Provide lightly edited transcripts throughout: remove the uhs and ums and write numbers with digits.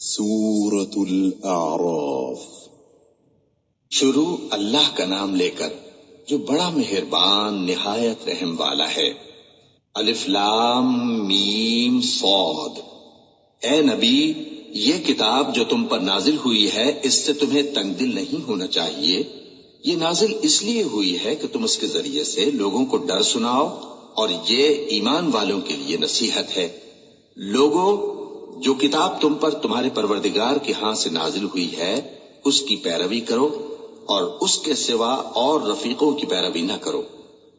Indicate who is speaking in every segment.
Speaker 1: سورۃ الاعراف۔ شروع اللہ کا نام لے کر جو بڑا مہربان نہایت رحم والا ہے۔ الف لام میم صاد۔ اے نبی، یہ کتاب جو تم پر نازل ہوئی ہے اس سے تمہیں تنگ دل نہیں ہونا چاہیے۔ یہ نازل اس لیے ہوئی ہے کہ تم اس کے ذریعے سے لوگوں کو ڈر سناؤ، اور یہ ایمان والوں کے لیے نصیحت ہے۔ لوگوں، جو کتاب تم پر تمہارے پروردگار کے ہاں سے نازل ہوئی ہے اس کی پیروی کرو، اور اس کے سوا اور رفیقوں کی پیروی نہ کرو،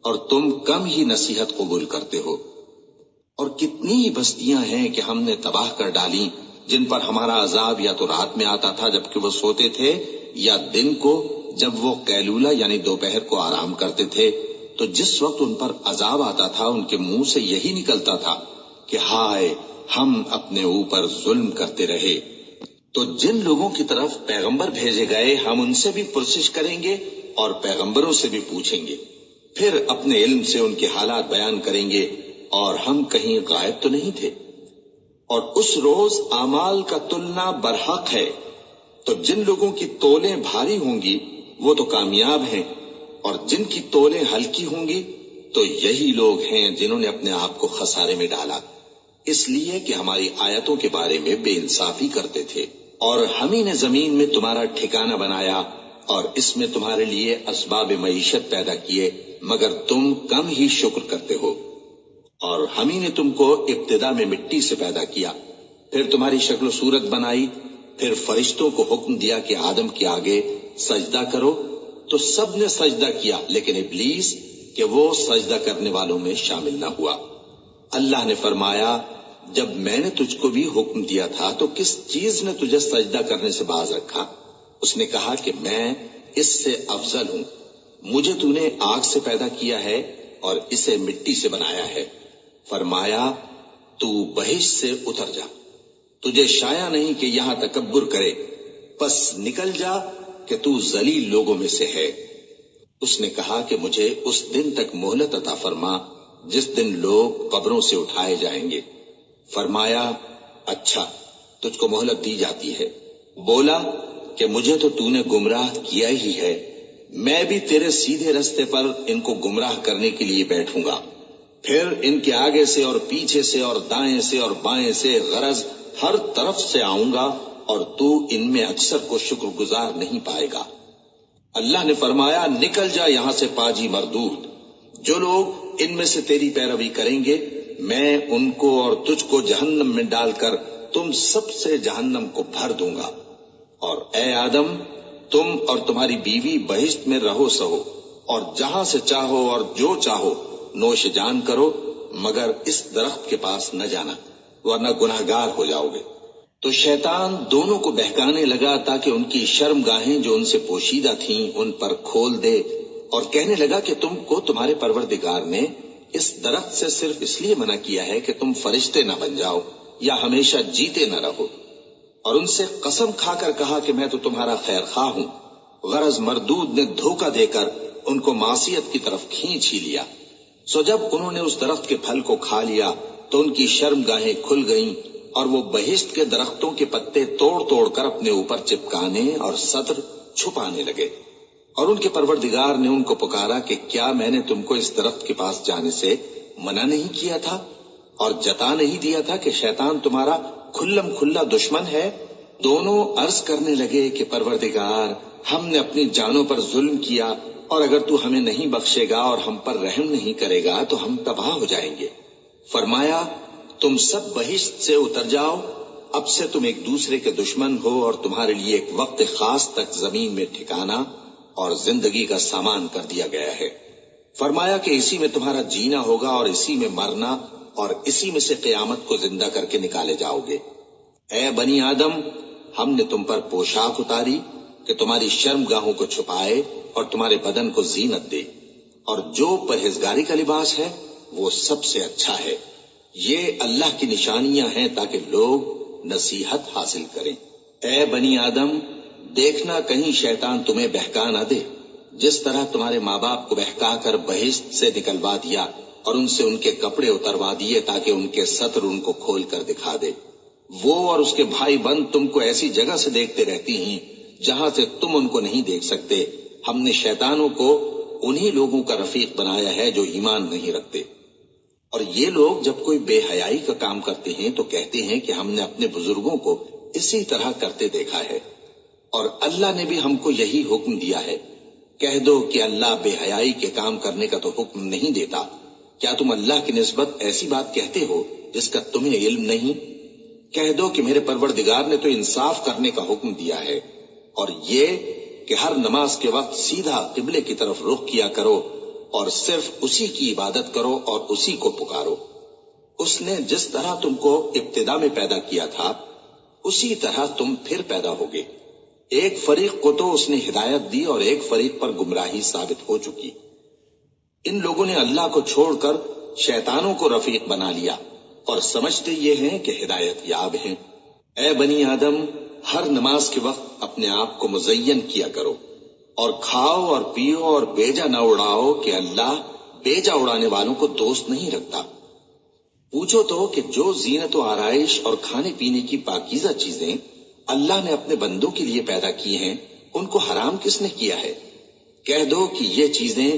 Speaker 1: اور تم کم ہی نصیحت قبول کرتے ہو۔ اور کتنی ہی بستیاں ہیں کہ ہم نے تباہ کر ڈالی جن پر ہمارا عذاب یا تو رات میں آتا تھا جبکہ وہ سوتے تھے، یا دن کو جب وہ قیلولہ یعنی دوپہر کو آرام کرتے تھے، تو جس وقت ان پر عذاب آتا تھا ان کے منہ سے یہی نکلتا تھا کہ ہائے، ہم اپنے اوپر ظلم کرتے رہے۔ تو جن لوگوں کی طرف پیغمبر بھیجے گئے ہم ان سے بھی پرسش کریں گے اور پیغمبروں سے بھی پوچھیں گے، پھر اپنے علم سے ان کے حالات بیان کریں گے، اور ہم کہیں غائب تو نہیں تھے۔ اور اس روز اعمال کا تلنا برحق ہے، تو جن لوگوں کی تولیں بھاری ہوں گی وہ تو کامیاب ہیں، اور جن کی تولیں ہلکی ہوں گی تو یہی لوگ ہیں جنہوں نے اپنے آپ کو خسارے میں ڈالا، اس لیے کہ ہماری آیتوں کے بارے میں بے انصافی کرتے تھے۔ اور ہم ہی نے زمین میں تمہارا ٹھکانہ بنایا اور اس میں تمہارے لیے اسباب معیشت پیدا کیے، مگر تم کم ہی شکر کرتے ہو۔ اور ہم ہی نے تم کو ابتدا میں مٹی سے پیدا کیا، پھر تمہاری شکل و صورت بنائی، پھر فرشتوں کو حکم دیا کہ آدم کے آگے سجدہ کرو، تو سب نے سجدہ کیا لیکن ابلیس کہ وہ سجدہ کرنے والوں میں شامل نہ ہوا۔ اللہ نے فرمایا، جب میں نے تجھ کو بھی حکم دیا تھا تو کس چیز نے تجھے سجدہ کرنے سے باز رکھا؟ اس نے کہا کہ میں اس سے افضل ہوں، مجھے تو نے آگ سے پیدا کیا ہے اور اسے مٹی سے بنایا ہے۔ فرمایا، تو بہشت سے اتر جا، تجھے شایع نہیں کہ یہاں تکبر کرے، پس نکل جا کہ تو ذلیل لوگوں میں سے ہے۔ اس نے کہا کہ مجھے اس دن تک مہلت عطا فرما جس دن لوگ قبروں سے اٹھائے جائیں گے۔ فرمایا، اچھا، تجھ کو مہلت دی جاتی ہے۔ بولا کہ مجھے تو نے گمراہ کیا ہی ہے، میں بھی تیرے سیدھے رستے پر ان کو گمراہ کرنے کے لیے بیٹھوں گا، پھر ان کے آگے سے اور پیچھے سے اور دائیں سے اور بائیں سے غرض ہر طرف سے آؤں گا، اور تو ان میں اکثر کو شکر گزار نہیں پائے گا۔ اللہ نے فرمایا، نکل جا یہاں سے پاجی مردود، جو لوگ ان میں سے تیری پیروی کریں گے میں ان کو اور تجھ کو جہنم میں ڈال کر تم سب سے جہنم کو بھر دوں گا۔ اور اے آدم، تم اور تمہاری بیوی بہشت میں رہو سہو، اور جہاں سے چاہو اور جو چاہو نوش جان کرو، مگر اس درخت کے پاس نہ جانا ورنہ گناہگار ہو جاؤ گے۔ تو شیطان دونوں کو بہکانے لگا تاکہ ان کی شرم گاہیں جو ان سے پوشیدہ تھیں ان پر کھول دے، اور کہنے لگا کہ تم کو تمہارے پروردگار نے اس درخت سے صرف اس لیے منع کیا ہے کہ تم فرشتے نہ بن جاؤ یا ہمیشہ جیتے نہ رہو۔ اور ان سے قسم کھا کر کہا کہ میں تو تمہارا خیر خواہ ہوں۔ غرض مردود نے دھوکہ دے کر ان کو معصیت کی طرف کھینچ ہی لیا۔ سو جب انہوں نے اس درخت کے پھل کو کھا لیا تو ان کی شرم گاہیں کھل گئیں، اور وہ بہشت کے درختوں کے پتے توڑ توڑ کر اپنے اوپر چپکانے اور سطر چھپانے لگے۔ اور ان کے پروردگار نے ان کو پکارا کہ کیا میں نے تم کو اس درخت کے پاس جانے سے منع نہیں کیا تھا، اور جتا نہیں دیا تھا کہ شیطان تمہارا کھلم کھلا دشمن ہے؟ دونوں عرض کرنے لگے کہ پروردگار، ہم نے اپنی جانوں پر ظلم کیا، اور اگر تو ہمیں نہیں بخشے گا اور ہم پر رحم نہیں کرے گا تو ہم تباہ ہو جائیں گے۔ فرمایا، تم سب بہشت سے اتر جاؤ، اب سے تم ایک دوسرے کے دشمن ہو، اور تمہارے لیے ایک وقت خاص تک زمین میں ٹھکانا اور زندگی کا سامان کر دیا گیا ہے۔ فرمایا کہ اسی میں تمہارا جینا ہوگا اور اسی میں مرنا، اور اسی میں سے قیامت کو زندہ کر کے نکالے جاؤ گے۔ اے بنی آدم، ہم نے تم پر پوشاک اتاری کہ تمہاری شرم گاہوں کو چھپائے اور تمہارے بدن کو زینت دے، اور جو پرہیزگاری کا لباس ہے وہ سب سے اچھا ہے۔ یہ اللہ کی نشانیاں ہیں تاکہ لوگ نصیحت حاصل کریں۔ اے بنی آدم، دیکھنا کہیں شیطان تمہیں بہکا نہ دے، جس طرح تمہارے ماں باپ کو بہکا کر بہشت سے نکلوا دیا اور ان سے ان کے کپڑے اتروا دیے تاکہ ان کے ستر ان کو کھول کر دکھا دے، وہ اور اس کے بھائی بند تم کو ایسی جگہ سے دیکھتے رہتی ہیں جہاں سے تم ان کو نہیں دیکھ سکتے۔ ہم نے شیطانوں کو انہی لوگوں کا رفیق بنایا ہے جو ایمان نہیں رکھتے۔ اور یہ لوگ جب کوئی بے حیائی کا کام کرتے ہیں تو کہتے ہیں کہ ہم نے اپنے بزرگوں کو اسی طرح کرتے دیکھا ہے، اور اللہ نے بھی ہم کو یہی حکم دیا ہے۔ کہہ دو کہ اللہ بے حیائی کے کام کرنے کا تو حکم نہیں دیتا، کیا تم اللہ کی نسبت ایسی بات کہتے ہو جس کا تمہیں علم نہیں؟ کہہ دو کہ میرے پروردگار نے تو انصاف کرنے کا حکم دیا ہے، اور یہ کہ ہر نماز کے وقت سیدھا قبلے کی طرف رخ کیا کرو اور صرف اسی کی عبادت کرو اور اسی کو پکارو۔ اس نے جس طرح تم کو ابتدا میں پیدا کیا تھا اسی طرح تم پھر پیدا ہوگے۔ ایک فریق کو تو اس نے ہدایت دی اور ایک فریق پر گمراہی ثابت ہو چکی۔ ان لوگوں نے اللہ کو چھوڑ کر شیطانوں کو رفیق بنا لیا اور سمجھتے یہ ہیں کہ ہدایت یاب ہیں۔ اے بنی آدم، ہر نماز کے وقت اپنے آپ کو مزین کیا کرو اور کھاؤ اور پیو اور بیجا نہ اڑاؤ کہ اللہ بیجا اڑانے والوں کو دوست نہیں رکھتا۔ پوچھو تو کہ جو زینت و آرائش اور کھانے پینے کی پاکیزہ چیزیں اللہ نے اپنے بندوں کے لیے پیدا کی ہیں ان کو حرام کس نے کیا ہے؟ کہہ دو کہ یہ چیزیں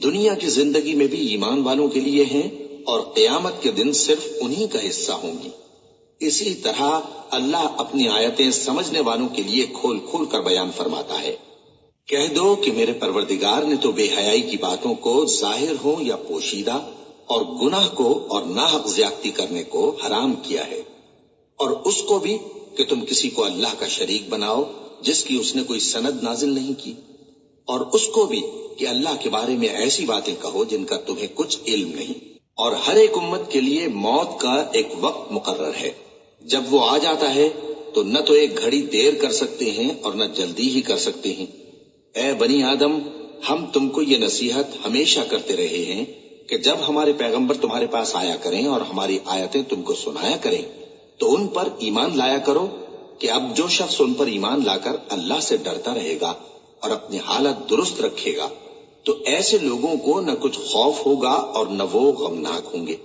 Speaker 1: دنیا کی زندگی میں بھی ایمان والوں کے لیے ہیں اور قیامت کے دن صرف انہی کا حصہ ہوں گی۔ اسی طرح اللہ اپنی آیتیں سمجھنے والوں کے لیے کھول کھول کر بیان فرماتا ہے۔ کہہ دو کہ میرے پروردگار نے تو بے حیائی کی باتوں کو ظاہر ہو یا پوشیدہ اور گناہ کو اور ناحق زیادتی کرنے کو حرام کیا ہے، اور اس کو بھی کہ تم کسی کو اللہ کا شریک بناؤ جس کی اس نے کوئی سند نازل نہیں کی، اور اس کو بھی کہ اللہ کے بارے میں ایسی باتیں کہو جن کا تمہیں کچھ علم نہیں۔ اور ہر ایک امت کے لیے موت کا ایک وقت مقرر ہے، جب وہ آ جاتا ہے تو نہ تو ایک گھڑی دیر کر سکتے ہیں اور نہ جلدی ہی کر سکتے ہیں۔ اے بنی آدم، ہم تم کو یہ نصیحت ہمیشہ کرتے رہے ہیں کہ جب ہمارے پیغمبر تمہارے پاس آیا کریں اور ہماری آیتیں تم کو سنایا کریں تو ان پر ایمان لایا کرو، کہ اب جو شخص ان پر ایمان لا کر اللہ سے ڈرتا رہے گا اور اپنی حالت درست رکھے گا تو ایسے لوگوں کو نہ کچھ خوف ہوگا اور نہ وہ غمناک ہوں گے۔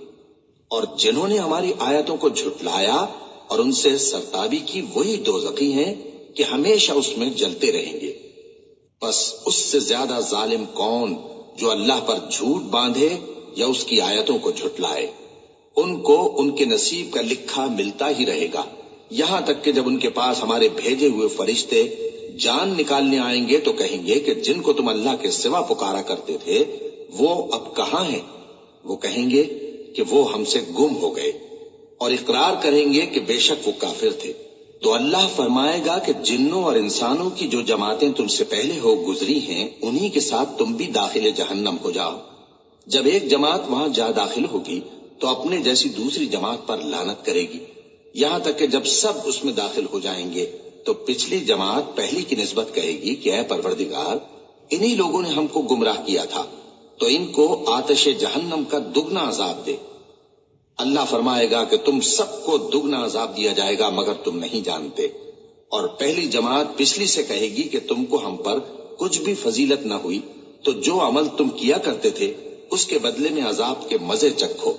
Speaker 1: اور جنہوں نے ہماری آیتوں کو جھٹلایا اور ان سے سرتابی کی وہی دوزخی ہیں کہ ہمیشہ اس میں جلتے رہیں گے۔ بس اس سے زیادہ ظالم کون جو اللہ پر جھوٹ باندھے یا اس کی آیتوں کو جھٹلائے۔ ان کو ان کے نصیب کا لکھا ملتا ہی رہے گا، یہاں تک کہ جب ان کے پاس ہمارے بھیجے ہوئے فرشتے جان نکالنے آئیں گے تو کہیں گے کہ جن کو تم اللہ کے سوا پکارا کرتے تھے وہ اب کہاں ہیں؟ وہ کہیں گے کہ وہ ہم سے گم ہو گئے، اور اقرار کریں گے کہ بے شک وہ کافر تھے۔ تو اللہ فرمائے گا کہ جنوں اور انسانوں کی جو جماعتیں تم سے پہلے ہو گزری ہیں انہی کے ساتھ تم بھی داخل جہنم ہو جاؤ۔ جب ایک جماعت وہاں جا داخل ہوگی تو اپنے جیسی دوسری جماعت پر لعنت کرے گی، یہاں تک کہ جب سب اس میں داخل ہو جائیں گے تو پچھلی جماعت پہلی کی نسبت کہے گی کہ اے پروردگار، انہی لوگوں نے ہم کو گمراہ کیا تھا، تو ان کو آتش جہنم کا دگنا عذاب دے۔ اللہ فرمائے گا کہ تم سب کو دگنا عذاب دیا جائے گا مگر تم نہیں جانتے۔ اور پہلی جماعت پچھلی سے کہے گی کہ تم کو ہم پر کچھ بھی فضیلت نہ ہوئی، تو جو عمل تم کیا کرتے تھے اس کے بدلے میں عذاب کے مزے چکھو۔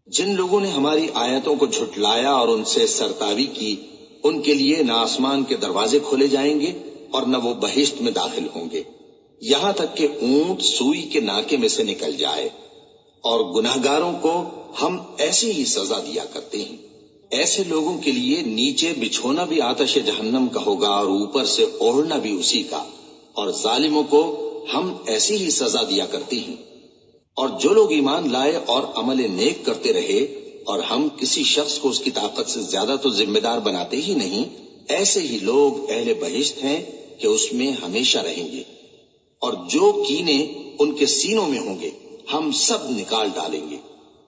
Speaker 1: جن لوگوں نے ہماری آیتوں کو جھٹلایا اور ان سے سرتابی کی ان کے لیے نہ آسمان کے دروازے کھولے جائیں گے اور نہ وہ بہشت میں داخل ہوں گے، یہاں تک کہ اونٹ سوئی کے ناکے میں سے نکل جائے۔ اور گناہگاروں کو ہم ایسی ہی سزا دیا کرتے ہیں۔ ایسے لوگوں کے لیے نیچے بچھونا بھی آتش جہنم کا ہوگا اور اوپر سے اوڑھنا بھی اسی کا، اور ظالموں کو ہم ایسی ہی سزا دیا کرتے ہیں۔ اور جو لوگ ایمان لائے اور عمل نیک کرتے رہے اور ہم کسی شخص کو اس کی طاقت سے زیادہ تو ذمہ دار بناتے ہی نہیں، ایسے ہی لوگ اہل بہشت ہیں کہ اس میں ہمیشہ رہیں گے۔ اور جو کینے ان کے سینوں میں ہوں گے ہم سب نکال ڈالیں گے،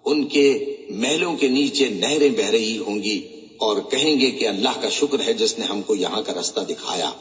Speaker 1: ان کے محلوں کے نیچے نہریں بہ رہی ہوں گی، اور کہیں گے کہ اللہ کا شکر ہے جس نے ہم کو یہاں کا رستہ دکھایا،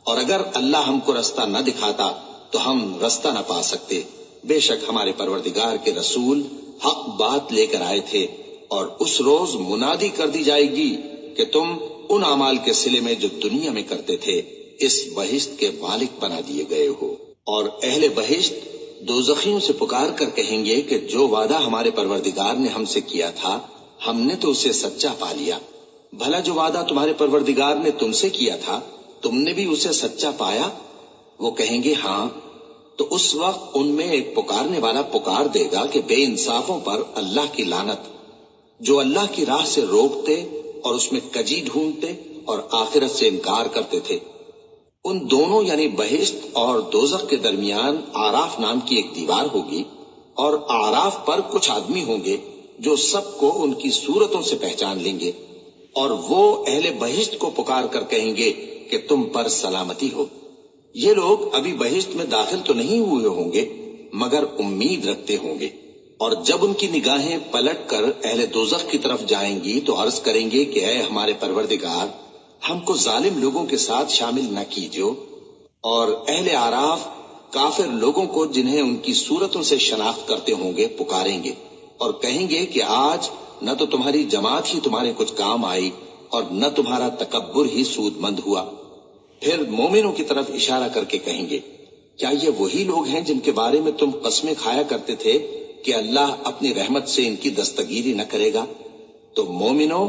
Speaker 1: اور اگر اللہ ہم کو رستہ نہ دکھاتا تو ہم رستہ نہ پا سکتے۔ بے شک ہمارے پروردگار کے رسول حق بات لے کر آئے تھے، اور اس روز منادی کر دی جائے گی کہ تم ان اعمال کے صلے میں جو دنیا میں کرتے تھے اس بہشت کے مالک بنا دیے گئے ہو۔ اور اہل بہشت دوزخیوں سے پکار کر کہیں گے کہ جو وعدہ ہمارے پروردگار نے ہم سے کیا تھا ہم نے تو اسے سچا پا لیا. بھلا جو وعدہ تمہارے پروردگار نے تم سے کیا تھا تم نے بھی اسے سچا پایا؟ وہ کہیں گے ہاں. تو اس وقت ان میں ایک پکارنے والا پکار دے گا کہ بے انصافوں پر اللہ کی لعنت، جو اللہ کی راہ سے روکتے اور اس میں کجی ڈھونڈتے اور آخرت سے انکار کرتے تھے. ان دونوں یعنی بہشت اور دوزخ کے درمیان آراف نام کی ایک دیوار ہوگی، اور آراف پر کچھ آدمی ہوں گے جو سب کو ان کی صورتوں سے پہچان لیں گے، اور وہ اہل بہشت کو پکار کر کہیں گے کہ تم پر سلامتی ہو. یہ لوگ ابھی بہشت میں داخل تو نہیں ہوئے ہوں گے مگر امید رکھتے ہوں گے، اور جب ان کی نگاہیں پلٹ کر اہل دوزخ کی طرف جائیں گی تو عرض کریں گے کہ اے ہمارے پروردگار، ہم کو ظالم لوگوں کے ساتھ شامل نہ کیجو. اور اہل آراف کافر لوگوں کو جنہیں ان کی صورتوں سے شناخت کرتے ہوں گے پکاریں گے اور کہیں گے کہ آج نہ تو تمہاری جماعت ہی تمہارے کچھ کام آئی اور نہ تمہارا تکبر ہی سود مند ہوا. پھر مومنوں کی طرف اشارہ کر کے کہیں گے کیا یہ وہی لوگ ہیں جن کے بارے میں تم قسمیں کھایا کرتے تھے کہ اللہ اپنی رحمت سے ان کی دستگیری نہ کرے گا؟ تو مومنوں،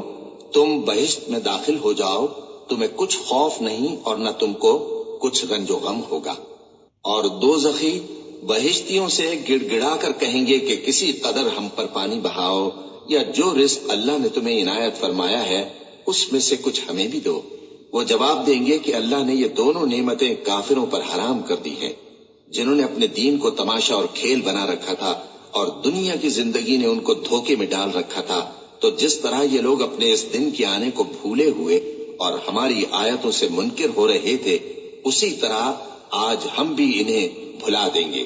Speaker 1: تم بہشت میں داخل ہو جاؤ، تمہیں کچھ خوف نہیں اور نہ تم کو کچھ رنج و غم ہوگا. اور دوزخی بہشتیوں سے گڑ گڑا کر کہیں گے کہ کسی قدر ہم پر پانی بہاؤ، یا جو رزق اللہ نے تمہیں عنایت فرمایا ہے اس میں سے کچھ ہمیں بھی دو. وہ جواب دیں گے کہ اللہ نے یہ دونوں نعمتیں کافروں پر حرام کر دی ہیں، جنہوں نے اپنے دین کو تماشا اور کھیل بنا رکھا تھا اور دنیا کی زندگی نے ان کو دھوکے میں ڈال رکھا تھا. تو جس طرح یہ لوگ اپنے اس دن کے آنے کو بھولے ہوئے اور ہماری آیتوں سے منکر ہو رہے تھے، اسی طرح آج ہم بھی انہیں بھلا دیں گے.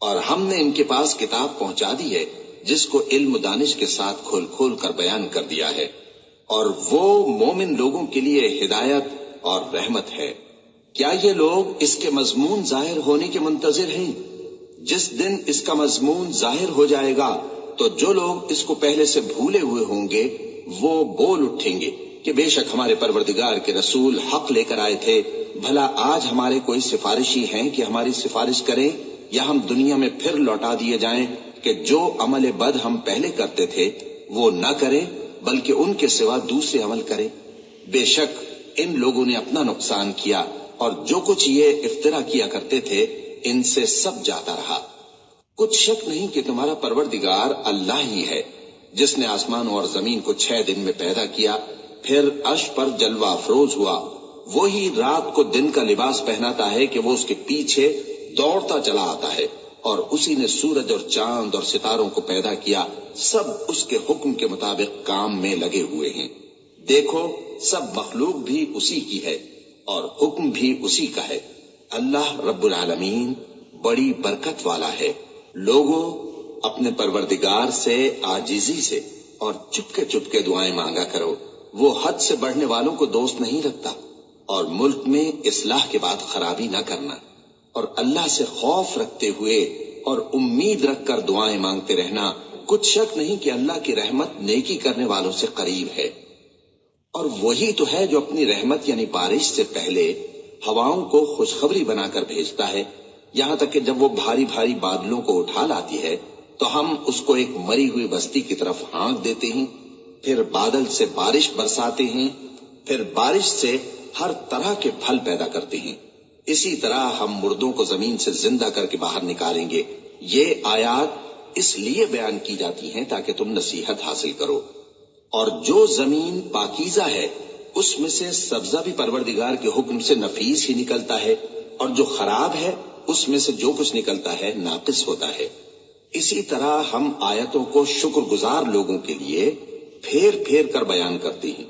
Speaker 1: اور ہم نے ان کے پاس کتاب پہنچا دی ہے جس کو علم و دانش کے ساتھ کھول کھول کر بیان کر دیا ہے، اور وہ مومن لوگوں کے لیے ہدایت اور رحمت ہے. کیا یہ لوگ اس کے مضمون ظاہر ہونے کے منتظر ہیں؟ جس دن اس کا مضمون ظاہر ہو جائے گا تو جو لوگ اس کو پہلے سے بھولے ہوئے ہوں گے وہ بول اٹھیں گے کہ بے شک ہمارے پروردگار کے رسول حق لے کر آئے تھے. بھلا آج ہمارے کوئی سفارشی ہیں کہ ہماری سفارش کریں، یا ہم دنیا میں پھر لوٹا دیے جائیں کہ جو عمل بد ہم پہلے کرتے تھے وہ نہ کریں بلکہ ان کے سوا دوسرے عمل کریں. بے شک ان لوگوں نے اپنا نقصان کیا اور جو کچھ یہ افترا کیا کرتے تھے ان سے سب جاتا رہا. کچھ شک نہیں کہ تمہارا پروردگار اللہ ہی ہے جس نے آسمان اور زمین کو 6 دن میں پیدا کیا، پھر عرش پر جلوہ افروز ہوا. وہی رات کو دن کا لباس پہناتا ہے کہ وہ اس کے پیچھے دوڑتا چلا آتا ہے، اور اسی نے سورج اور چاند اور ستاروں کو پیدا کیا، سب اس کے حکم کے مطابق کام میں لگے ہوئے ہیں. دیکھو سب مخلوق بھی اسی کی ہے اور حکم بھی اسی کا ہے. اللہ رب العالمین بڑی برکت والا ہے. لوگوں، اپنے پروردگار سے عاجزی سے اور چپکے چپکے دعائیں مانگا کرو. وہ حد سے بڑھنے والوں کو دوست نہیں رکھتا، اور ملک میں اصلاح کے بعد خرابی نہ کرنا، اور اللہ سے خوف رکھتے ہوئے اور امید رکھ کر دعائیں مانگتے رہنا. کچھ شک نہیں کہ اللہ کی رحمت نیکی کرنے والوں سے قریب ہے. اور وہی تو ہے جو اپنی رحمت یعنی بارش سے پہلے ہواؤں کو خوشخبری بنا کر بھیجتا ہے، یہاں تک کہ جب وہ بھاری بھاری بادلوں کو اٹھا لاتی ہے تو ہم اس کو ایک مری ہوئی بستی کی طرف ہانک دیتے ہیں، پھر بادل سے بارش برساتے ہیں، پھر بارش سے ہر طرح کے پھل پیدا کرتے ہیں. اسی طرح ہم مردوں کو زمین سے زندہ کر کے باہر نکالیں گے. یہ آیات اس لیے بیان کی جاتی ہیں تاکہ تم نصیحت حاصل کرو. اور جو زمین پاکیزہ ہے اس میں سے سبزہ بھی پروردگار کے حکم سے نفیس ہی نکلتا ہے، اور جو خراب ہے اس میں سے جو کچھ نکلتا ہے ناقص ہوتا ہے. اسی طرح ہم آیتوں کو شکر گزار لوگوں کے لیے پھیر پھیر کر بیان کرتے ہیں.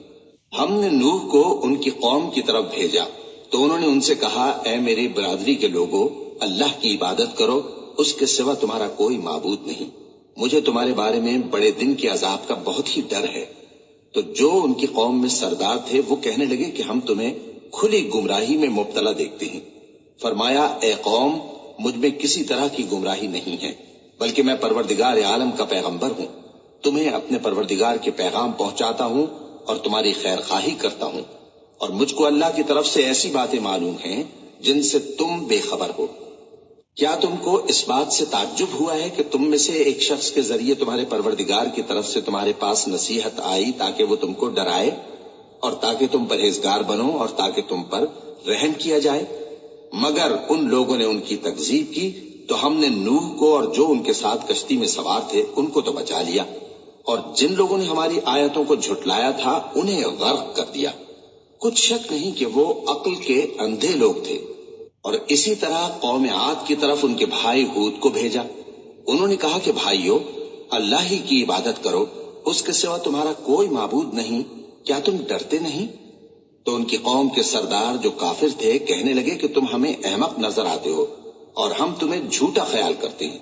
Speaker 1: ہم نے نوح کو ان کی قوم کی طرف بھیجا تو انہوں نے ان سے کہا، اے میری برادری کے لوگوں، اللہ کی عبادت کرو، اس کے سوا تمہارا کوئی معبود نہیں. مجھے تمہارے بارے میں بڑے دن کے عذاب کا بہت ہی ڈر ہے. تو جو ان کی قوم میں سردار تھے وہ کہنے لگے کہ ہم تمہیں کھلی گمراہی میں مبتلا دیکھتے ہیں. فرمایا، اے قوم، مجھ میں کسی طرح کی گمراہی نہیں ہے، بلکہ میں پروردگار عالم کا پیغمبر ہوں. تمہیں اپنے پروردگار کے پیغام پہنچاتا ہوں اور تمہاری خیر خواہی کرتا ہوں، اور مجھ کو اللہ کی طرف سے ایسی باتیں معلوم ہیں جن سے تم بے خبر ہو. کیا تم کو اس بات سے تعجب ہوا ہے کہ تم میں سے ایک شخص کے ذریعے تمہارے پروردگار کی طرف سے تمہارے پاس نصیحت آئی تاکہ وہ تم کو ڈرائے اور تاکہ تم پرہیزگار بنو اور تاکہ تم پر رحم کیا جائے؟ مگر ان لوگوں نے ان کی تکذیب کی تو ہم نے نوح کو اور جو ان کے ساتھ کشتی میں سوار تھے ان کو تو بچا لیا، اور جن لوگوں نے ہماری آیتوں کو جھٹلایا تھا انہیں غرق کر دیا۔ کچھ شک نہیں کہ وہ عقل کے اندھے لوگ تھے۔ اور اسی طرح قوم عاد کی طرف ان کے بھائی ہود کو بھیجا۔ انہوں نے کہا کہ بھائیو، اللہ ہی کی عبادت کرو، اس کے سوا تمہارا کوئی معبود نہیں، کیا تم ڈرتے نہیں؟ تو ان کی قوم کے سردار جو کافر تھے کہنے لگے کہ تم ہمیں احمق نظر آتے ہو اور ہم تمہیں جھوٹا خیال کرتے ہیں۔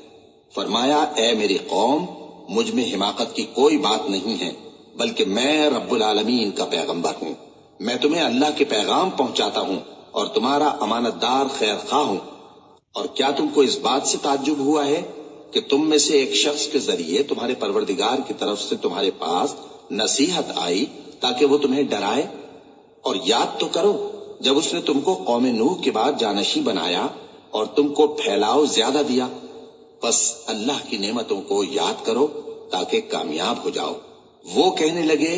Speaker 1: فرمایا، اے میری قوم، مجھ میں حماقت کی کوئی بات نہیں ہے، بلکہ میں رب العالمین کا پیغمبر ہوں۔ میں تمہیں اللہ کے پیغام پہنچاتا ہوں اور تمہارا امانت دار خیر خواہ ہوں۔ اور کیا تم کو اس بات سے تعجب ہوا ہے کہ تم میں سے ایک شخص کے ذریعے تمہارے پروردگار کی طرف سے تمہارے پاس نصیحت آئی تاکہ وہ تمہیں ڈرائے؟ اور یاد تو کرو جب اس نے تم کو قوم نوح کے بعد جانشین بنایا اور تم کو پھیلاؤ زیادہ دیا۔ بس اللہ کی نعمتوں کو یاد کرو تاکہ کامیاب ہو جاؤ۔ وہ کہنے لگے،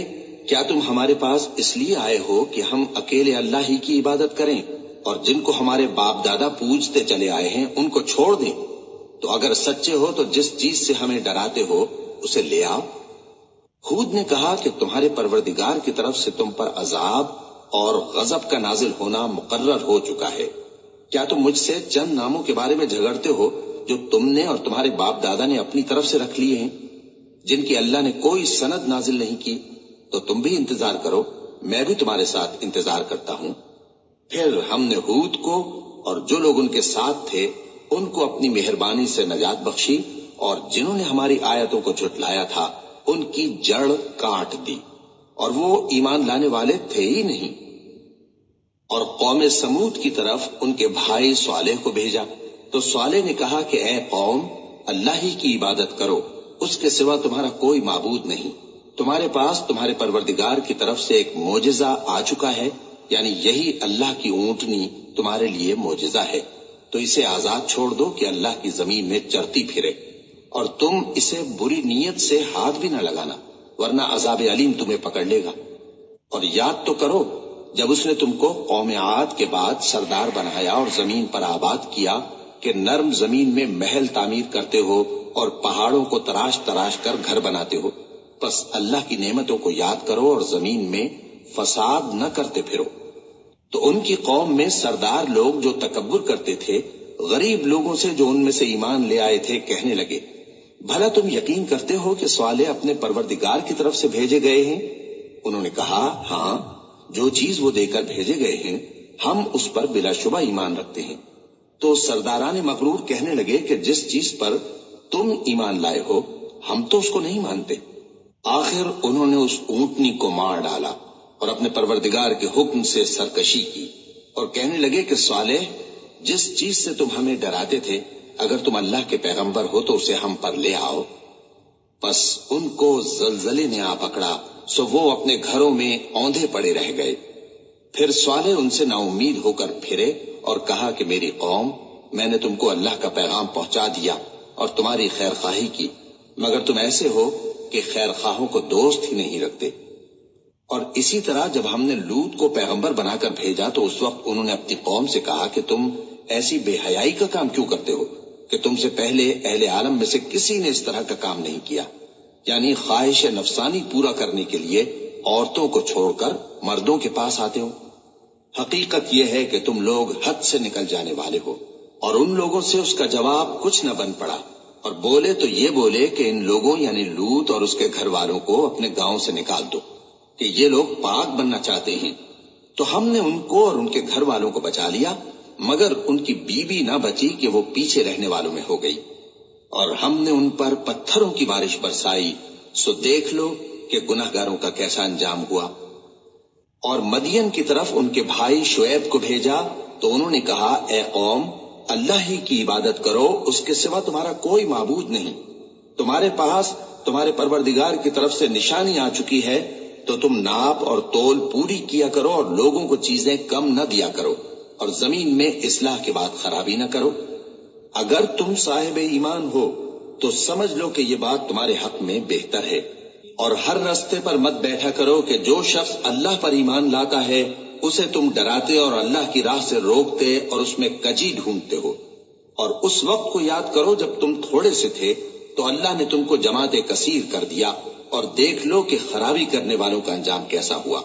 Speaker 1: کیا تم ہمارے پاس اس لیے آئے ہو کہ ہم اکیلے اللہ ہی کی عبادت کریں اور جن کو ہمارے باپ دادا پوجتے چلے آئے ہیں ان کو چھوڑ دیں؟ تو اگر سچے ہو تو جس چیز سے ہمیں ڈراتے ہو اسے لے آؤ۔ ہود نے کہا کہ تمہارے پروردگار کی طرف سے تم پر عذاب اور غضب کا نازل ہونا مقرر ہو چکا ہے۔ کیا تم مجھ سے چند ناموں کے بارے میں جھگڑتے ہو جو تم نے اور تمہارے باپ دادا نے اپنی طرف سے رکھ لیے ہیں، جن کی اللہ نے کوئی سند نازل نہیں کی؟ تو تم بھی انتظار کرو، میں بھی تمہارے ساتھ انتظار کرتا ہوں۔ پھر ہم نے ہود کو اور جو لوگ ان کے ساتھ تھے ان کو اپنی مہربانی سے نجات بخشی، اور جنہوں نے ہماری آیتوں کو جھٹلایا تھا ان کی جڑ کاٹ دی، اور وہ ایمان لانے والے تھے ہی نہیں۔ اور قوم سمود کی طرف ان کے بھائی صالح کو بھیجا تو صالح نے کہا کہ اے قوم، اللہ ہی کی عبادت کرو، اس کے سوا تمہارا کوئی معبود نہیں۔ تمہارے پاس تمہارے پروردگار کی طرف سے ایک معجزہ آ چکا ہے، یعنی یہی اللہ کی اونٹنی تمہارے لیے معجزہ ہے، تو اسے آزاد چھوڑ دو کہ اللہ کی زمین میں چرتی پھرے، اور تم اسے بری نیت سے ہاتھ بھی نہ لگانا، ورنہ عذاب علیم تمہیں پکڑ لے گا۔ اور یاد تو کرو جب اس نے تم کو قوم عاد کے بعد سردار بنایا اور زمین پر آباد کیا کہ نرم زمین میں محل تعمیر کرتے ہو اور پہاڑوں کو تراش تراش کر گھر بناتے ہو۔ بس اللہ کی نعمتوں کو یاد کرو اور زمین میں فساد نہ کرتے پھرو۔ تو ان کی قوم میں سردار لوگ جو تکبر کرتے تھے غریب لوگوں سے جو ان میں سے ایمان لے آئے تھے کہنے لگے، بھلا تم یقین کرتے ہو کہ صالح اپنے پروردگار کی طرف سے بھیجے گئے ہیں؟ انہوں نے کہا، ہاں، جو چیز وہ دے کر بھیجے گئے ہیں ہم اس پر بلا شبہ ایمان رکھتے ہیں۔ تو سرداران مغرور کہنے لگے کہ جس چیز پر تم ایمان لائے ہو ہم تو اس کو نہیں مانتے۔ آخر انہوں نے اس اونٹنی کو مار ڈالا اور اپنے پروردگار کے حکم سے سرکشی کی، اور کہنے لگے کہ صالح، جس چیز سے تم ہمیں ڈراتے تھے اگر تم اللہ کے پیغمبر ہو تو اسے ہم پر لے آؤ۔ بس ان کو زلزلے نے آ پکڑا، سو وہ اپنے گھروں میں اوندھے پڑے رہ گئے۔ پھر صالح ان سے نا امید ہو کر پھرے اور کہا کہ میری قوم، میں نے تم کو اللہ کا پیغام پہنچا دیا اور تمہاری خیر خواہی کی، مگر تم ایسے ہو کہ خیر خواہوں کو دوست ہی نہیں رکھتے۔ اور اسی طرح جب ہم نے لوط کو پیغمبر بنا کر بھیجا تو اس وقت انہوں نے اپنی قوم سے کہا کہ تم ایسی بے حیائی کا کام کیوں کرتے ہو کہ تم سے پہلے اہل عالم میں سے کسی نے اس طرح کا کام نہیں کیا، یعنی خواہش نفسانی پورا کرنے کے لیے عورتوں کو چھوڑ کر مردوں کے پاس آتے ہو۔ حقیقت یہ ہے کہ تم لوگ حد سے نکل جانے والے ہو۔ اور ان لوگوں سے اس کا جواب کچھ نہ بن پڑا، اور بولے تو یہ بولے کہ ان لوگوں یعنی لوط اور اس کے گھر والوں کو اپنے گاؤں سے نکال دو کہ یہ لوگ پاک بننا چاہتے ہیں۔ تو ہم نے ان کو اور ان کے گھر والوں کو بچا لیا، مگر ان کی بیوی نہ بچی کہ وہ پیچھے رہنے والوں میں ہو گئی، اور ہم نے ان پر پتھروں کی بارش برسائی، سو دیکھ لو کہ گناہگاروں کا کیسا انجام ہوا۔ اور مدین کی طرف ان کے بھائی شعیب کو بھیجا تو انہوں نے کہا، اے قوم، اللہ ہی کی عبادت کرو، اس کے سوا تمہارا کوئی معبود نہیں۔ تمہارے پاس تمہارے پروردگار کی طرف سے نشانی آ چکی ہے، تو تم ناپ اور تول پوری کیا کرو اور لوگوں کو چیزیں کم نہ دیا کرو، اور زمین میں اصلاح کے بعد خرابی نہ کرو۔ اگر تم صاحب ایمان ہو تو سمجھ لو کہ یہ بات تمہارے حق میں بہتر ہے، اور ہر رستے پر مت بیٹھا کرو کہ جو شخص اللہ پر ایمان لاتا ہے اسے تم ڈراتے اور اللہ کی راہ سے روکتے اور اس میں کجی ڈھونڈتے ہو۔ اور اس وقت کو یاد کرو جب تم تھوڑے سے تھے تو اللہ نے تم کو جماعت کثیر کر دیا، اور دیکھ لو کہ خرابی کرنے والوں کا انجام کیسا ہوا۔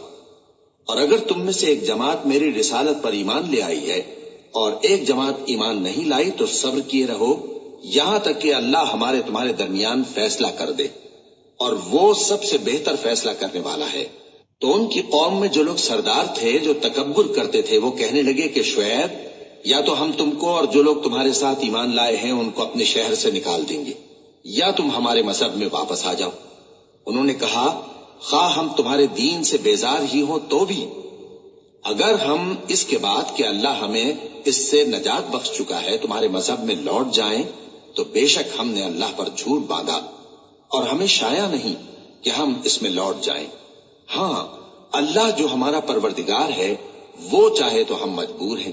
Speaker 1: اور اگر تم میں سے ایک جماعت میری رسالت پر ایمان لے آئی ہے اور ایک جماعت ایمان نہیں لائی تو صبر کیے رہو یہاں تک کہ اللہ ہمارے تمہارے درمیان فیصلہ کر دے، اور وہ سب سے بہتر فیصلہ کرنے والا ہے۔ تو ان کی قوم میں جو لوگ سردار تھے جو تکبر کرتے تھے وہ کہنے لگے کہ شعیب، یا تو ہم تم کو اور جو لوگ تمہارے ساتھ ایمان لائے ہیں ان کو اپنے شہر سے نکال دیں گے، یا تم ہمارے مذہب میں واپس آ جاؤ۔ انہوں نے کہا خواہ ہم تمہارے دین سے بیزار ہی ہوں تو بھی، اگر ہم اس کے بعد کہ اللہ ہمیں اس سے نجات بخش چکا ہے تمہارے مذہب میں لوٹ جائیں تو بے شک ہم نے اللہ پر جھوٹ باندھا، اور ہمیں شایع نہیں کہ ہم اس میں لوٹ جائیں۔ ہاں، اللہ جو ہمارا پروردگار ہے وہ چاہے تو ہم مجبور ہیں۔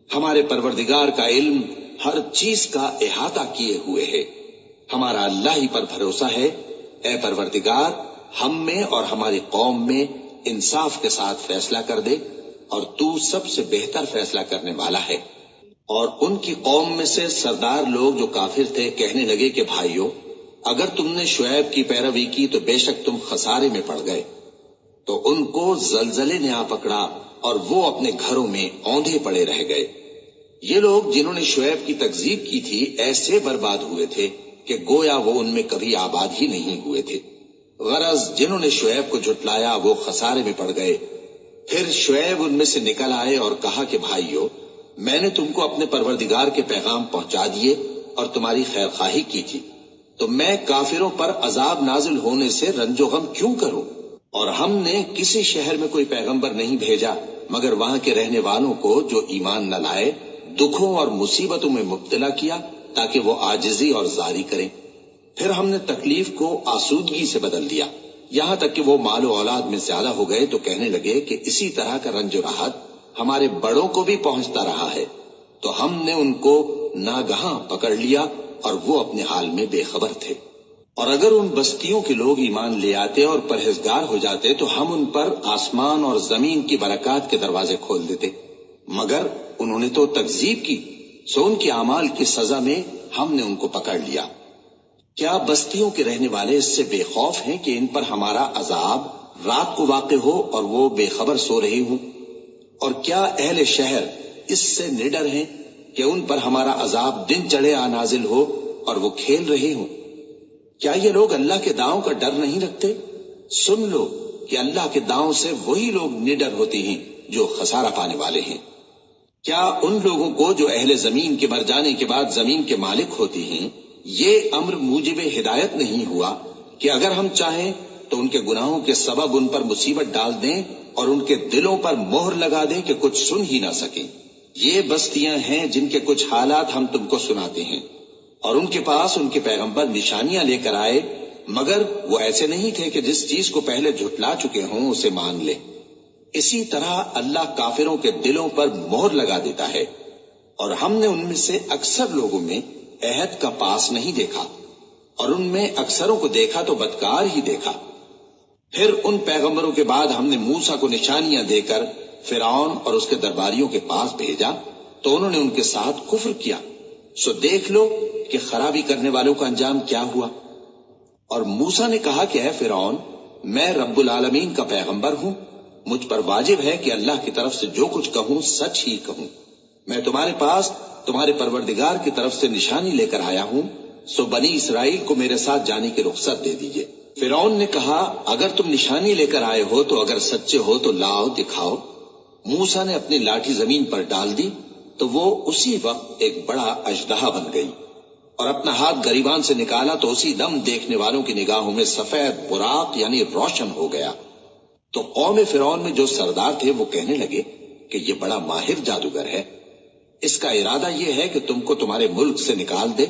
Speaker 1: ہمارے پروردگار کا علم ہر چیز کا احاطہ کیے ہوئے ہے۔ ہمارا اللہ ہی پر بھروسہ ہے۔ اے پروردگار، ہم میں اور ہماری قوم میں انصاف کے ساتھ فیصلہ کر دے، اور تو سب سے بہتر فیصلہ کرنے والا ہے۔ اور ان کی قوم میں سے سردار لوگ جو کافر تھے کہنے لگے کہ بھائیو، اگر تم نے شعیب کی پیروی کی تو بے شک تم خسارے میں پڑ گئے۔ تو ان کو زلزلے نے آ پکڑا اور وہ اپنے گھروں میں اوندھے پڑے رہ گئے۔ یہ لوگ جنہوں نے شعیب کی تکذیب کی تھی ایسے برباد ہوئے تھے کہ گویا وہ ان میں کبھی آباد ہی نہیں ہوئے تھے۔ غرض جنہوں نے شعیب کو جھٹلایا وہ خسارے میں پڑ گئے۔ پھر شعیب ان میں سے نکل آئے اور کہا کہ بھائیو، میں نے تم کو اپنے پروردگار کے پیغام پہنچا دیے اور تمہاری خیر خواہی کی تھی، تو میں کافروں پر عذاب نازل ہونے سے رنج و غم کیوں کروں؟ اور ہم نے کسی شہر میں کوئی پیغمبر نہیں بھیجا مگر وہاں کے رہنے والوں کو جو ایمان نہ لائے دکھوں اور مصیبتوں میں مبتلا کیا تاکہ وہ عاجزی اور زاری کریں۔ پھر ہم نے تکلیف کو آسودگی سے بدل دیا، یہاں تک کہ وہ مال و اولاد میں زیادہ ہو گئے تو کہنے لگے کہ اسی طرح کا رنج و راحت ہمارے بڑوں کو بھی پہنچتا رہا ہے۔ تو ہم نے ان کو ناگہاں پکڑ لیا اور وہ اپنے حال میں بے خبر تھے۔ اور اگر ان بستیوں کے لوگ ایمان لے آتے اور پرہیزگار ہو جاتے تو ہم ان پر آسمان اور زمین کی برکات کے دروازے کھول دیتے، مگر انہوں نے تو تکذیب کی، سو ان کے اعمال کی سزا میں ہم نے ان کو پکڑ لیا۔ کیا بستیوں کے رہنے والے اس سے بے خوف ہیں کہ ان پر ہمارا عذاب رات کو واقع ہو اور وہ بے خبر سو رہے ہوں؟ اور کیا اہل شہر اس سے نڈر ہیں کہ ان پر ہمارا عذاب دن چڑھے آ نازل ہو اور وہ کھیل رہے ہوں؟ کیا یہ لوگ اللہ کے داؤں کا ڈر نہیں رکھتے؟ سن لو کہ اللہ کے داؤں سے وہی لوگ نڈر ہوتے ہیں جو خسارہ پانے والے ہیں۔ کیا ان لوگوں کو جو اہل زمین کے مر جانے کے بعد زمین کے مالک ہوتے ہیں یہ امر موجب ہدایت نہیں ہوا کہ اگر ہم چاہیں تو ان کے گناہوں کے سبب ان پر مصیبت ڈال دیں اور ان کے دلوں پر مہر لگا دیں کہ کچھ سن ہی نہ سکیں؟ یہ بستیاں ہیں جن کے کچھ حالات ہم تم کو سناتے ہیں، اور ان کے پاس ان کے پیغمبر نشانیاں لے کر آئے، مگر وہ ایسے نہیں تھے کہ جس چیز کو پہلے جھٹلا چکے ہوں اسے مان لے۔ اسی طرح اللہ کافروں کے دلوں پر مہر لگا دیتا ہے، اور ہم نے ان میں سے اکثر لوگوں میں عہد کا پاس نہیں دیکھا، اور ان میں اکثروں کو دیکھا تو بدکار ہی دیکھا۔ پھر ان پیغمبروں کے بعد ہم نے موسیٰ کو نشانیاں دے کر فرعون اور اس کے درباریوں کے پاس بھیجا تو انہوں نے ان کے ساتھ کفر کیا، سو دیکھ لو کہ خرابی کرنے والوں کا انجام کیا ہوا۔ اور موسیٰ نے کہا کہ اے فرعون، میں رب العالمین کا پیغمبر ہوں، مجھ پر واجب ہے کہ اللہ کی طرف سے جو کچھ کہوں سچ ہی کہوں۔ میں تمہارے پاس تمہارے پروردگار کی طرف سے نشانی لے کر آیا ہوں، سو بنی اسرائیل کو میرے ساتھ جانے کی رخصت دے دیجئے۔ فرعون نے کہا اگر تم نشانی لے کر آئے ہو تو اگر سچے ہو تو لاؤ دکھاؤ۔ موسیٰ نے اپنی لاٹھی زمین پر ڈال دی تو وہ اسی وقت ایک بڑا اژدہا بن گئی، اور اپنا ہاتھ گریبان سے نکالا تو اسی دم دیکھنے والوں کی نگاہوں میں سفید براق یعنی روشن ہو گیا۔ تو قوم فرعون میں جو سردار تھے وہ کہنے لگے کہ یہ بڑا ماہر جادوگر ہے، اس کا ارادہ یہ ہے کہ تم کو تمہارے ملک سے نکال دے،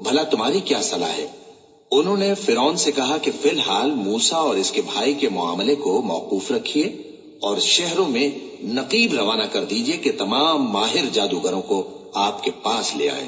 Speaker 1: بھلا تمہاری کیا صلاح ہے؟ انہوں نے فرعون سے کہا کہ فی الحال موسیٰ اور اس کے بھائی کے معاملے کو موقوف رکھیے اور شہروں میں نقیب روانہ کر دیجئے کہ تمام ماہر جادوگروں کو آپ کے پاس لے آئے۔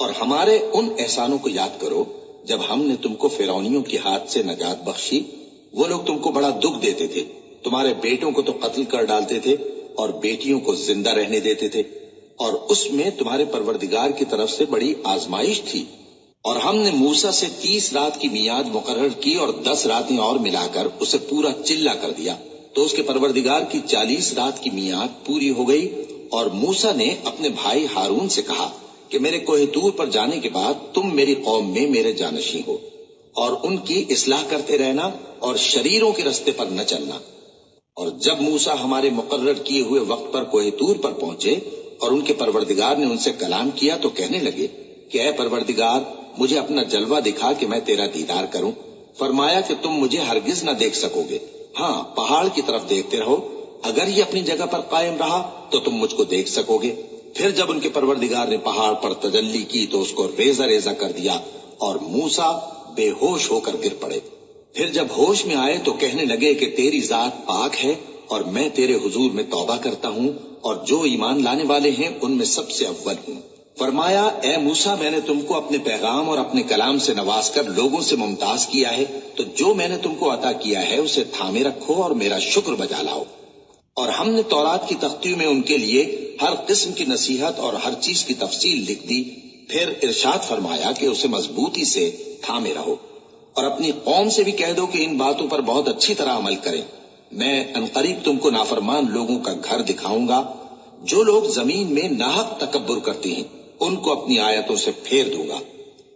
Speaker 1: اور ہمارے ان احسانوں کو یاد کرو جب ہم نے تم کو فرعونیوں کے ہاتھ سے نجات بخشی۔ وہ لوگ تم کو بڑا دکھ دیتے تھے، تمہارے بیٹوں کو تو قتل کر ڈالتے تھے اور بیٹیوں کو زندہ رہنے دیتے تھے، اور اس میں تمہارے پروردگار کی طرف سے بڑی آزمائش تھی۔ اور ہم نے موسیٰ سے 30 رات کی میعاد مقرر کی اور 10 راتیں اور ملا کر اسے پورا چلا کر دیا، تو اس کے پروردگار کی 40 رات کی میعاد پوری ہو گئی۔ اور موسیٰ نے اپنے بھائی ہارون سے کہا کہ میرے کوہ طور پر جانے کے بعد تم میری قوم میں میرے جانشین ہو، اور ان کی اصلاح کرتے رہنا اور شریروں کے رستے پر نہ چلنا۔ اور جب موسیٰ ہمارے مقرر کیے ہوئے وقت پر کوہ طور پر پہنچے اور ان کے پروردگار نے ان سے کلام کیا تو کہنے لگے کہ اے پروردگار، مجھے اپنا جلوہ دکھا کہ میں تیرا دیدار کروں۔ فرمایا کہ تم مجھے ہرگز نہ دیکھ سکو گے، ہاں پہاڑ کی طرف دیکھتے رہو، اگر یہ اپنی جگہ پر قائم رہا تو تم مجھ کو دیکھ سکو گے۔ پھر جب ان کے پروردگار نے پہاڑ پر تجلی کی تو اس کو ریزہ ریزہ کر دیا اور موسیٰ بے ہوش ہو کر گر پڑے۔ پھر جب ہوش میں آئے تو کہنے لگے کہ تیری ذات پاک ہے اور میں تیرے حضور میں توبہ کرتا ہوں اور جو ایمان لانے والے ہیں ان میں سب سے اول ہوں۔ فرمایا اے موسیٰ، میں نے تم کو اپنے پیغام اور اپنے کلام سے نواز کر لوگوں سے ممتاز کیا ہے، تو جو میں نے تم کو عطا کیا ہے اسے تھامے رکھو اور میرا شکر بجا لاؤ۔ اور ہم نے تورات کی تختیوں میں ان کے لیے ہر قسم کی نصیحت اور ہر چیز کی تفصیل لکھ دی۔ پھر ارشاد فرمایا کہ اسے مضبوطی سے تھامے رہو، اور اپنی قوم سے بھی کہہ دو کہ ان باتوں پر بہت اچھی طرح عمل کریں۔ میں انقریب تم کو نافرمان لوگوں کا گھر دکھاؤں گا۔ جو لوگ زمین میں ناحق تکبر کرتے ہیں ان کو اپنی آیتوں سے پھیر دوں گا۔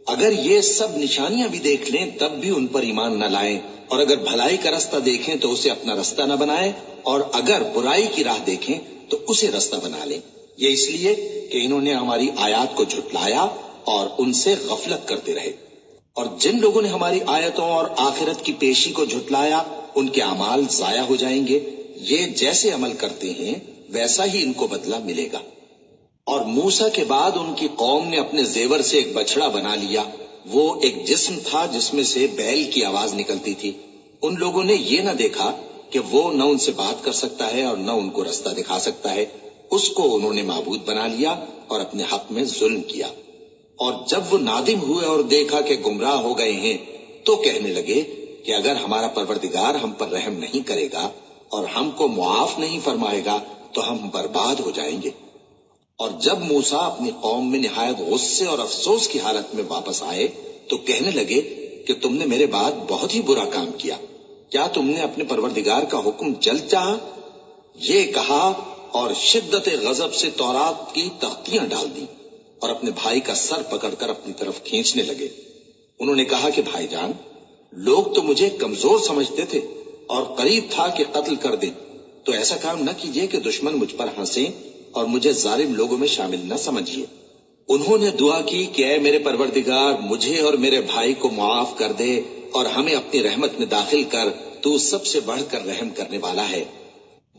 Speaker 1: اگر یہ سب نشانیاں بھی دیکھ لیں تب بھی ان پر ایمان نہ لائیں، اور اگر بھلائی کا رستہ دیکھیں تو اسے اپنا رستہ نہ بنائیں، اور اگر برائی کی راہ دیکھیں تو اسے رستہ بنا لیں۔ یہ اس لیے کہ انہوں نے ہماری آیات کو جھٹلایا اور ان سے غفلت کرتے رہے۔ اور جن لوگوں نے ہماری آیتوں اور آخرت کی پیشی کو جھٹلایا ان کے اعمال ضائع ہو جائیں گے۔ یہ جیسے عمل کرتے ہیں ویسا ہی ان کو بدلہ ملے گا۔ اور موسیٰ کے بعد ان کی قوم نے اپنے زیور سے ایک بچڑا بنا لیا۔ وہ ایک جسم تھا جس میں سے بیل کی آواز نکلتی تھی۔ ان لوگوں نے یہ نہ دیکھا کہ وہ نہ ان سے بات کر سکتا ہے اور نہ ان کو رستہ دکھا سکتا ہے، اس کو انہوں نے معبود بنا لیا اور اپنے حق میں ظلم کیا۔ اور جب وہ نادم ہوئے اور دیکھا کہ گمراہ ہو گئے ہیں تو کہنے لگے کہ اگر ہمارا پروردگار ہم پر رحم نہیں کرے گا اور ہم کو معاف نہیں فرمائے گا تو ہم برباد ہو جائیں گے۔ اور جب موسیٰ اپنی قوم میں نہایت غصے اور افسوس کی حالت میں واپس آئے تو کہنے لگے کہ تم نے میرے بعد بہت ہی برا کام کیا، کیا تم نے اپنے پروردگار کا حکم جلد چاہا؟ یہ کہا اور شدت غضب سے تورات کی تختیاں ڈال دی اور اپنے بھائی کا سر پکڑ کر اپنی طرف کھینچنے لگے۔ انہوں نے کہا کہ بھائی جان، لوگ تو مجھے کمزور سمجھتے تھے اور قریب تھا کہ قتل کر دیں، تو ایسا کام نہ کیجیے کہ دشمن مجھ پر ہنسیں اور مجھے ظالم لوگوں میں شامل نہ سمجھیے۔ انہوں نے دعا کی کہ اے میرے پروردگار، مجھے اور میرے بھائی کو معاف کر دے اور ہمیں اپنی رحمت میں داخل کر، تو سب سے بڑھ کر رحم کرنے والا ہے۔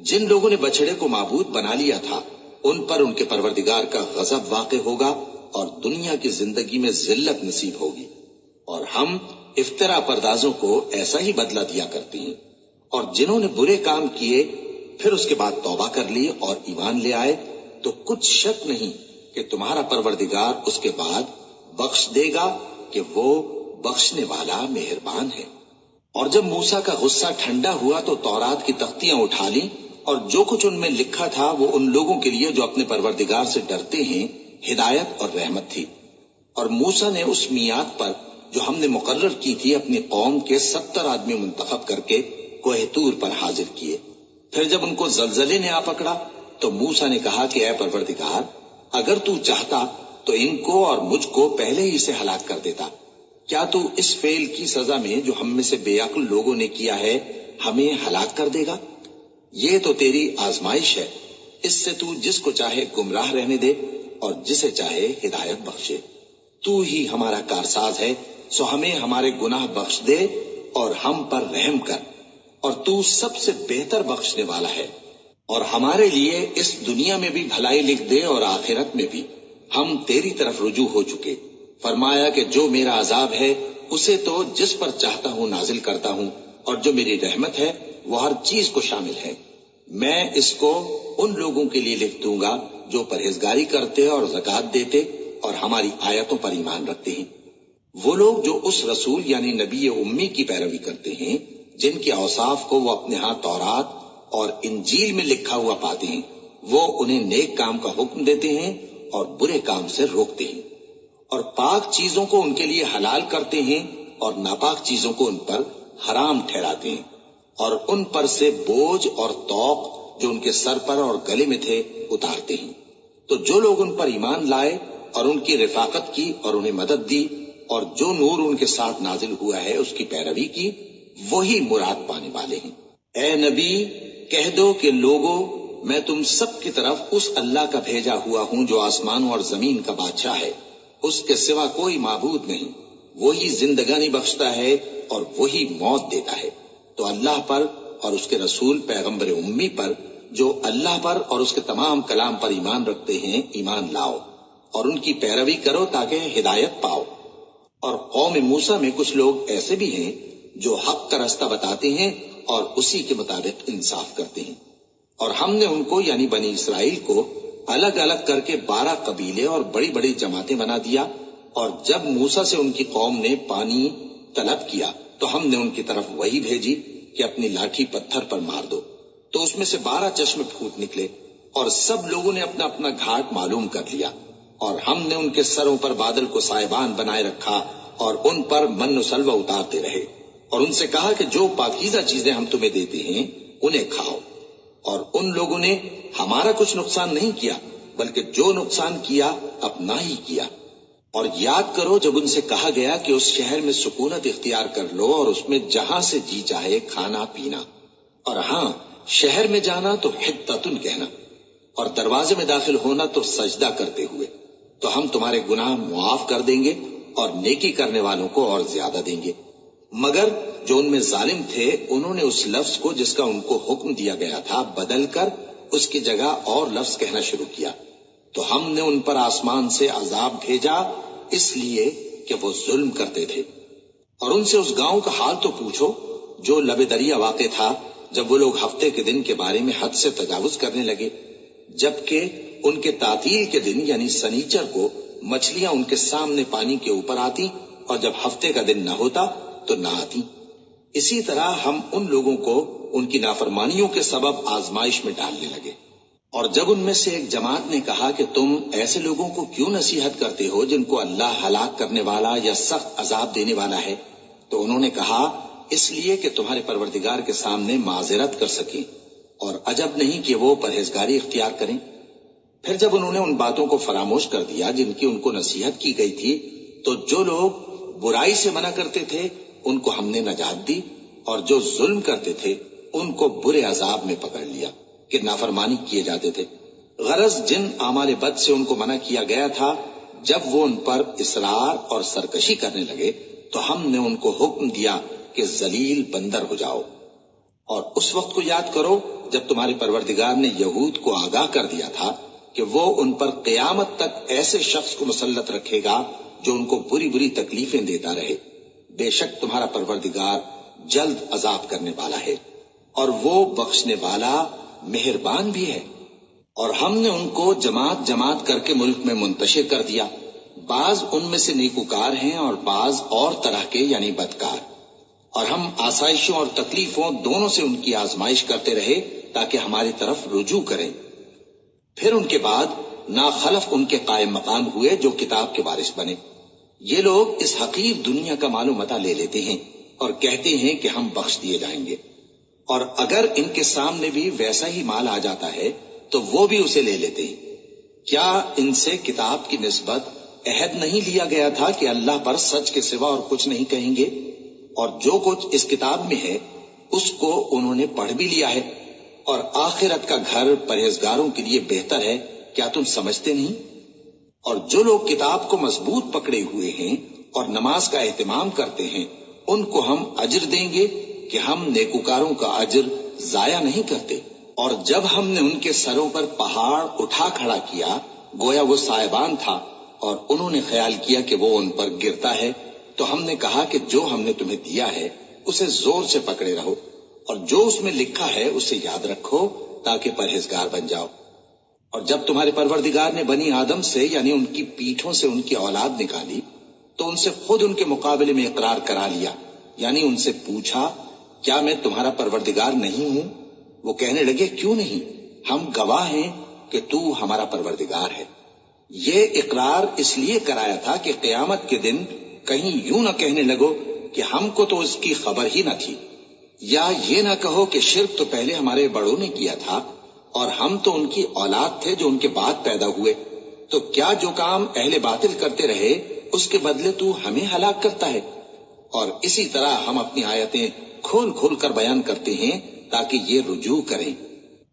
Speaker 1: جن لوگوں نے بچڑے کو معبود بنا لیا تھا ان پر ان کے پروردگار کا غضب واقع ہوگا اور دنیا کی زندگی میں ذلت نصیب ہوگی، اور ہم افترا پردازوں کو ایسا ہی بدلہ دیا کرتے ہیں۔ اور جنہوں نے برے کام کیے پھر اس کے بعد توبہ کر لی اور ایمان لے آئے تو کچھ شک نہیں کہ تمہارا پروردگار اس کے بعد بخش دے گا کہ وہ بخشنے والا مہربان ہے۔ اور جب موسیٰ کا غصہ ٹھنڈا ہوا تو تورات کی تختیاں اٹھا لیں، اور جو کچھ ان میں لکھا تھا وہ ان لوگوں کے لیے جو اپنے پروردگار سے ڈرتے ہیں ہدایت اور رحمت تھی۔ اور موسیٰ نے اس میعاد پر جو ہم نے مقرر کی تھی اپنی قوم کے 70 آدمی منتخب کر کے کوہ طور پر حاضر کیے۔ پھر جب ان کو زلزلے نے آ پکڑا تو موسیٰ نے کہا کہ اے پروردگار، اگر تو چاہتا تو ان کو اور مجھ کو پہلے ہی سے ہلاک کر دیتا۔ کیا تو اس فعل کی سزا میں جو ہم میں سے بے عقل لوگوں نے کیا ہے ہمیں ہلاک کر دے گا؟ یہ تو تیری آزمائش ہے، اس سے تو جس کو چاہے گمراہ رہنے دے اور جسے چاہے ہدایت بخشے۔ تو ہی ہمارا کارساز ہے، سو ہمیں ہمارے گناہ بخش دے اور ہم پر رحم کر، اور تو سب سے بہتر بخشنے والا ہے۔ اور ہمارے لیے اس دنیا میں بھی بھلائی لکھ دے اور آخرت میں بھی، ہم تیری طرف رجوع ہو چکے۔ فرمایا کہ جو میرا عذاب ہے اسے تو جس پر چاہتا ہوں نازل کرتا ہوں، اور جو میری رحمت ہے وہ ہر چیز کو شامل ہے۔ میں اس کو ان لوگوں کے لیے لکھ دوں گا جو پرہیزگاری کرتے اور زکوٰۃ دیتے اور ہماری آیتوں پر ایمان رکھتے ہیں۔ وہ لوگ جو اس رسول یعنی نبی امی کی پیروی کرتے ہیں جن کے اوصاف کو وہ اپنے ہاں تورات اور انجیل میں لکھا ہوا پاتے ہیں، وہ انہیں نیک کام کا حکم دیتے ہیں اور برے کام سے روکتے ہیں، اور پاک چیزوں کو ان کے لیے حلال کرتے ہیں اور ناپاک چیزوں کو ان پر حرام ٹھہراتے ہیں، اور ان پر سے بوجھ اور طوق جو ان کے سر پر اور گلے میں تھے اتارتے ہیں۔ تو جو لوگ ان پر ایمان لائے اور ان کی رفاقت کی اور انہیں مدد دی اور جو نور ان کے ساتھ نازل ہوا ہے اس کی پیروی کی، وہی مراد پانے والے ہیں۔ اے نبی کہہ دو کہ لوگو، میں تم سب کی طرف اس اللہ کا بھیجا ہوا ہوں جو آسمانوں اور زمین کا بادشاہ ہے، اس کے سوا کوئی معبود نہیں، وہی زندگانی بخشتا ہے اور وہی موت دیتا ہے۔ تو اللہ پر اور اس کے رسول پیغمبر امی پر جو اللہ پر اور اس کے تمام کلام پر ایمان رکھتے ہیں ایمان لاؤ اور ان کی پیروی کرو تاکہ ہدایت پاؤ۔ اور قوم موسیٰ میں کچھ لوگ ایسے بھی ہیں جو حق کا رستہ بتاتے ہیں اور اسی کے مطابق انصاف کرتے ہیں، اور ہم نے ان کو یعنی بنی اسرائیل کو الگ الگ کر کے 12 قبیلے اور بڑی بڑی جماعتیں بنا دیا، اور جب موسیٰ سے ان کی قوم نے پانی طلب کیا تو ہم نے ان کی طرف وہی بھیجی کہ اپنی لاٹھی پتھر پر مار دو، تو اس میں سے 12 چشمے پھوٹ نکلے، اور سب لوگوں نے اپنا اپنا گھاٹ معلوم کر لیا، اور ہم نے ان کے سروں پر بادل کو سائبان بنائے رکھا اور ان پر من و سلوہ اتارتے رہے، اور ان سے کہا کہ جو پاکیزہ چیزیں ہم تمہیں دیتے ہیں انہیں کھاؤ، اور ان لوگوں نے ہمارا کچھ نقصان نہیں کیا بلکہ جو نقصان کیا اپنا ہی کیا۔ اور یاد کرو جب ان سے کہا گیا کہ اس شہر میں سکونت اختیار کر لو اور اس میں جہاں سے جی چاہے کھانا پینا، اور ہاں شہر میں جانا تو حتتن کہنا، اور دروازے میں داخل ہونا تو سجدہ کرتے ہوئے، تو ہم تمہارے گناہ معاف کر دیں گے اور نیکی کرنے والوں کو اور زیادہ دیں گے۔ مگر جو ان میں ظالم تھے انہوں نے اس لفظ کو جس کا ان کو حکم دیا گیا تھا بدل کر اس کی جگہ اور لفظ کہنا شروع کیا، تو ہم نے ان پر آسمان سے عذاب بھیجا اس لیے کہ وہ ظلم کرتے تھے۔ اور ان سے اس گاؤں کا حال تو پوچھو جو لب دریا واقع تھا، جب وہ لوگ ہفتے کے دن کے بارے میں حد سے تجاوز کرنے لگے، جبکہ ان کے تعطیل کے دن یعنی سنیچر کو مچھلیاں ان کے سامنے پانی کے اوپر آتی، اور جب ہفتے کا دن نہ ہوتا تو نہ آتی۔ اسی طرح ہم ان لوگوں کو ان کی نافرمانیوں کے سبب آزمائش میں ڈالنے لگے۔ اور جب ان میں سے ایک جماعت نے کہا کہ تم ایسے لوگوں کو کیوں نصیحت کرتے ہو جن کو اللہ ہلاک کرنے والا یا سخت عذاب دینے والا ہے، تو انہوں نے کہا اس لیے کہ تمہارے پروردگار کے سامنے معذرت کر سکیں، اور عجب نہیں کہ وہ پرہیزگاری اختیار کریں۔ پھر جب انہوں نے ان باتوں کو فراموش کر دیا جن کی ان کو نصیحت کی گئی تھی، تو جو لوگ برائی سے منع کرتے تھے ان کو ہم نے نجات دی، اور جو ظلم کرتے تھے ان کو برے عذاب میں پکڑ لیا کہ نافرمانی کیے جاتے تھے۔ غرض جن اعمال بد سے ان کو منع کیا گیا تھا، جب وہ ان پر اصرار اور سرکشی کرنے لگے تو ہم نے ان کو حکم دیا کہ ذلیل بندر ہو جاؤ۔ اور اس وقت کو یاد کرو جب تمہارے پروردگار نے یہود کو آگاہ کر دیا تھا کہ وہ ان پر قیامت تک ایسے شخص کو مسلط رکھے گا جو ان کو بری بری تکلیفیں دیتا رہے۔ بے شک تمہارا پروردگار جلد عذاب کرنے والا ہے، اور وہ بخشنے والا مہربان بھی ہے۔ اور ہم نے ان کو جماعت جماعت کر کے ملک میں منتشر کر دیا، بعض ان میں سے نیکوکار ہیں اور بعض اور طرح کے یعنی بدکار، اور ہم آسائشوں اور تکلیفوں دونوں سے ان کی آزمائش کرتے رہے تاکہ ہماری طرف رجوع کریں۔ پھر ان کے بعد ناخلف ان کے قائم مقام ہوئے جو کتاب کے وارث بنے۔ یہ لوگ اس حقیر دنیا کا مال و متاع لے لیتے ہیں اور کہتے ہیں کہ ہم بخش دیے جائیں گے، اور اگر ان کے سامنے بھی ویسا ہی مال آ جاتا ہے تو وہ بھی اسے لے لیتے ہیں۔ کیا ان سے کتاب کی نسبت عہد نہیں لیا گیا تھا کہ اللہ پر سچ کے سوا اور کچھ نہیں کہیں گے؟ اور جو کچھ اس کتاب میں ہے اس کو انہوں نے پڑھ بھی لیا ہے، اور آخرت کا گھر پرہیزگاروں کے لیے بہتر ہے، کیا تم سمجھتے نہیں؟ اور جو لوگ کتاب کو مضبوط پکڑے ہوئے ہیں اور نماز کا اہتمام کرتے ہیں ان کو ہم اجر دیں گے کہ ہم نیکوکاروں کا اجر ضائع نہیں کرتے۔ اور جب ہم نے ان کے سروں پر پہاڑ اٹھا کھڑا کیا گویا وہ سائبان تھا، اور انہوں نے خیال کیا کہ وہ ان پر گرتا ہے، تو ہم نے کہا کہ جو ہم نے تمہیں دیا ہے اسے زور سے پکڑے رہو، اور جو اس میں لکھا ہے اسے یاد رکھو تاکہ پرہیزگار بن جاؤ۔ اور جب تمہارے پروردگار نے بنی آدم سے یعنی ان کی پیٹھوں سے ان کی اولاد نکالی تو ان سے خود ان کے مقابلے میں اقرار کرا لیا، یعنی ان سے پوچھا کیا میں تمہارا پروردگار نہیں ہوں؟ وہ کہنے لگے کیوں نہیں، ہم گواہ ہیں کہ تو ہمارا پروردگار ہے۔ یہ اقرار اس لیے کرایا تھا کہ قیامت کے دن کہیں یوں نہ کہنے لگو کہ ہم کو تو اس کی خبر ہی نہ تھی، یا یہ نہ کہو کہ شرک تو پہلے ہمارے بڑوں نے کیا تھا اور ہم تو ان کی اولاد تھے جو ان کے بعد پیدا ہوئے، تو کیا جو کام اہل باطل کرتے رہے اس کے بدلے تو ہمیں ہلاک کرتا ہے؟ اور اسی طرح ہم اپنی آیتیں کھول کھول کر بیان کرتے ہیں تاکہ یہ رجوع کریں۔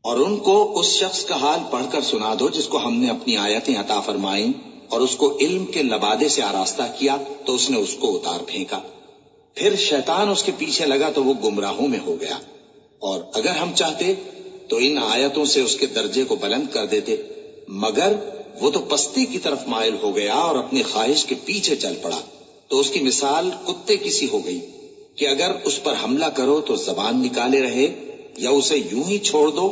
Speaker 1: اور ان کو اس شخص کا حال پڑھ کر سنا دو جس کو ہم نے اپنی آیتیں عطا فرمائیں اور اس کو علم کے لبادے سے آراستہ کیا تو اس نے اس کو اتار پھینکا، پھر شیطان اس کے پیچھے لگا تو وہ گمراہوں میں ہو گیا۔ اور اگر ہم چاہتے تو ان آیتوں سے اس کے درجے کو بلند کر دیتے، مگر وہ تو پستی کی طرف مائل ہو گیا اور اپنی خواہش کے پیچھے چل پڑا، تو اس کی مثال کتے کی سی ہو گئی کہ اگر اس پر حملہ کرو تو زبان نکالے رہے، یا اسے یوں ہی چھوڑ دو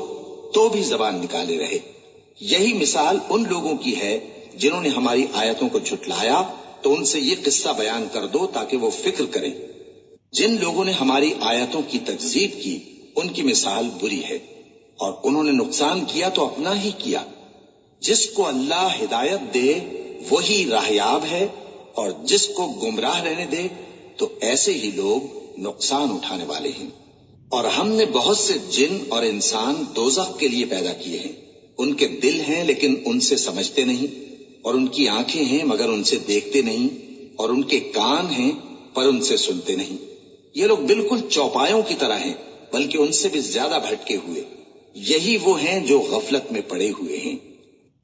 Speaker 1: تو بھی زبان نکالے رہے۔ یہی مثال ان لوگوں کی ہے جنہوں نے ہماری آیتوں کو جھٹلایا، تو ان سے یہ قصہ بیان کر دو تاکہ وہ فکر کریں۔ جن لوگوں نے ہماری آیتوں کی تکذیب کی ان کی مثال بری ہے، اور انہوں نے نقصان کیا تو اپنا ہی کیا۔ جس کو اللہ ہدایت دے وہی راہیاب ہے، اور جس کو گمراہ رہنے دے تو ایسے ہی لوگ نقصان اٹھانے والے ہیں۔ اور ہم نے بہت سے جن اور انسان دوزخ کے لیے پیدا کیے ہیں، ان کے دل ہیں لیکن ان سے سمجھتے نہیں، اور ان کی آنکھیں ہیں مگر ان سے دیکھتے نہیں، اور ان کے کان ہیں پر ان سے سنتے نہیں۔ یہ لوگ بالکل چوپایوں کی طرح ہیں بلکہ ان سے بھی زیادہ بھٹکے ہوئے۔ یہی وہ ہیں جو غفلت میں پڑے ہوئے ہیں۔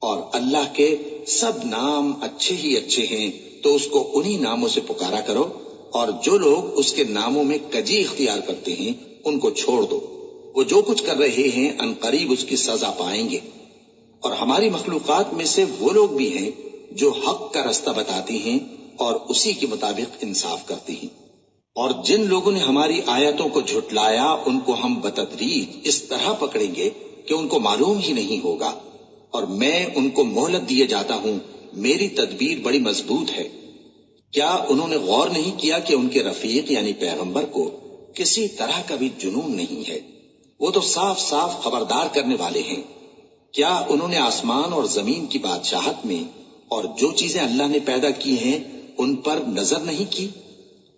Speaker 1: اور اللہ کے سب نام اچھے ہی اچھے ہیں، تو اس کو انہی ناموں سے پکارا کرو، اور جو لوگ اس کے ناموں میں کجی اختیار کرتے ہیں ان کو چھوڑ دو، وہ جو کچھ کر رہے ہیں ان قریب اس کی سزا پائیں گے۔ اور ہماری مخلوقات میں سے وہ لوگ بھی ہیں جو حق کا رستہ بتاتی ہیں اور اسی کے مطابق انصاف کرتی ہیں۔ اور جن لوگوں نے ہماری آیتوں کو جھٹلایا ان کو ہم بتدریج اس طرح پکڑیں گے کہ ان کو معلوم ہی نہیں ہوگا، اور میں ان کو مہلت دیے جاتا ہوں، میری تدبیر بڑی مضبوط ہے۔ کیا انہوں نے غور نہیں کیا کہ ان کے رفیق یعنی پیغمبر کو کسی طرح کا بھی جنون نہیں ہے؟ وہ تو صاف صاف خبردار کرنے والے ہیں۔ کیا انہوں نے آسمان اور زمین کی بادشاہت میں اور جو چیزیں اللہ نے پیدا کی ہیں ان پر نظر نہیں کی،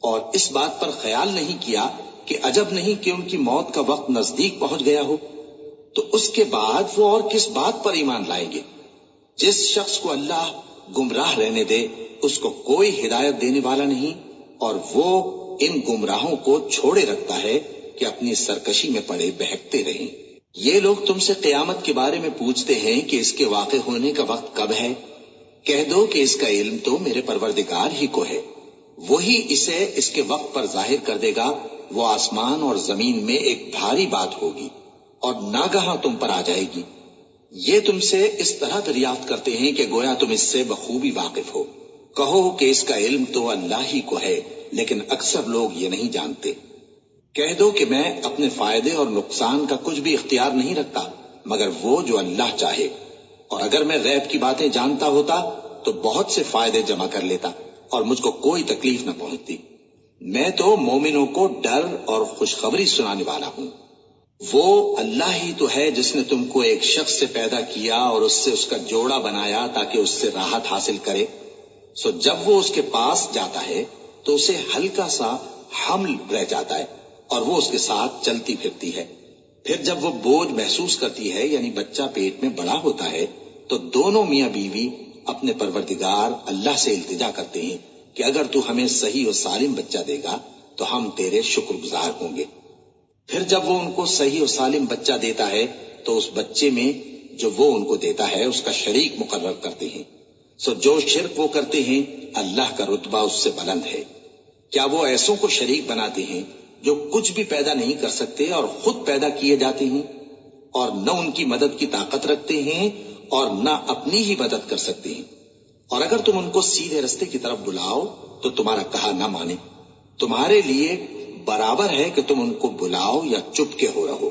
Speaker 1: اور اس بات پر خیال نہیں کیا کہ عجب نہیں کہ ان کی موت کا وقت نزدیک پہنچ گیا ہو؟ تو اس کے بعد وہ اور کس بات پر ایمان لائیں گے؟ جس شخص کو اللہ گمراہ رہنے دے اس کو کوئی ہدایت دینے والا نہیں، اور وہ ان گمراہوں کو چھوڑے رکھتا ہے کہ اپنی سرکشی میں پڑے بہکتے رہیں۔ یہ لوگ تم سے قیامت کے بارے میں پوچھتے ہیں کہ اس کے واقع ہونے کا وقت کب ہے؟ کہہ دو کہ اس کا علم تو میرے پروردگار ہی کو ہے، وہی اسے اس کے وقت پر ظاہر کر دے گا۔ وہ آسمان اور زمین میں ایک بھاری بات ہوگی اور ناگہاں تم پر آ جائے گی۔ یہ تم سے اس طرح دریافت کرتے ہیں کہ گویا تم اس سے بخوبی واقف ہو۔ کہو کہ اس کا علم تو اللہ ہی کو ہے، لیکن اکثر لوگ یہ نہیں جانتے۔ کہہ دو کہ میں اپنے فائدے اور نقصان کا کچھ بھی اختیار نہیں رکھتا مگر وہ جو اللہ چاہے، اور اگر میں غیب کی باتیں جانتا ہوتا تو بہت سے فائدے جمع کر لیتا اور مجھ کو کوئی تکلیف نہ پہنچتی۔ میں تو مومنوں کو ڈر اور خوشخبری سنانے والا ہوں۔ وہ اللہ ہی تو ہے جس نے تم کو ایک شخص سے پیدا کیا اور اس سے اس کا جوڑا بنایا تاکہ اس سے راحت حاصل کرے۔ سو جب وہ اس کے پاس جاتا ہے تو اسے ہلکا سا حمل رہ جاتا ہے اور وہ اس کے ساتھ چلتی پھرتی ہے۔ پھر جب وہ بوجھ محسوس کرتی ہے یعنی بچہ پیٹ میں بڑا ہوتا ہے تو دونوں میاں بیوی اپنے پروردگار اللہ سے التجا کرتے ہیں کہ اگر تو ہمیں صحیح اور سالم بچہ دے گا تو ہم تیرے شکر گزار ہوں گے۔ پھر جب وہ ان کو صحیح اور سالم بچہ دیتا ہے تو اس بچے میں جو وہ ان کو دیتا ہے اس کا شریک مقرر کرتے ہیں۔ سو جو شرک وہ کرتے ہیں اللہ کا رتبہ اس سے بلند ہے۔ کیا وہ ایسوں کو شریک بناتے ہیں جو کچھ بھی پیدا نہیں کر سکتے اور خود پیدا کیے جاتے ہیں، اور نہ ان کی مدد کی طاقت رکھتے ہیں اور نہ اپنی ہی مدد کر سکتے ہیں؟ اور اگر تم ان کو سیدھے رستے کی طرف بلاؤ تو تمہارا کہا نہ مانے، تمہارے لیے برابر ہے کہ تم ان کو بلاؤ یا چپ کے ہو رہو۔